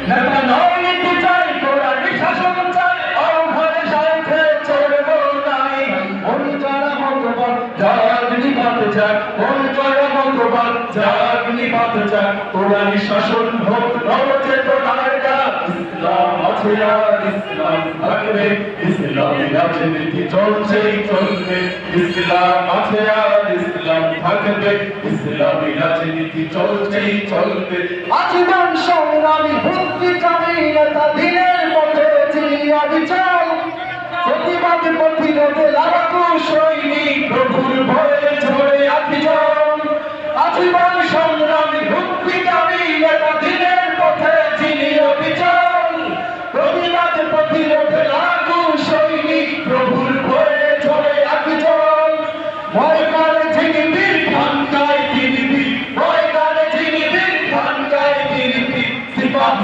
নেতা নয় নীতি চাই কোরআনি শাসন চাই অঘরে সাথে চলবো নাই মন করা মতবাদ জাগনি বাত যাক মন করা মতবাদ জাগনি বাত যাক কোরআনি শাসন হোক নবচেতনার ডাক ইসলাম আছে আর ইসলাম থাকবে ইসলামী রাজনীতি চলছেই চলবে ইসলাম আছে আর ইসলাম থাকবে ইসলামী রাজনীতি চলছেই চলবে আজীবন সংগ্রামী বুদ্ধিজীবী নেতা দিনের পথে চিনিয়া বিচার প্রতিবাদ প্রতিরোধে লাগাতো সৈনিক প্রভুর ভয়ে ঝরে আজীবন আজীবন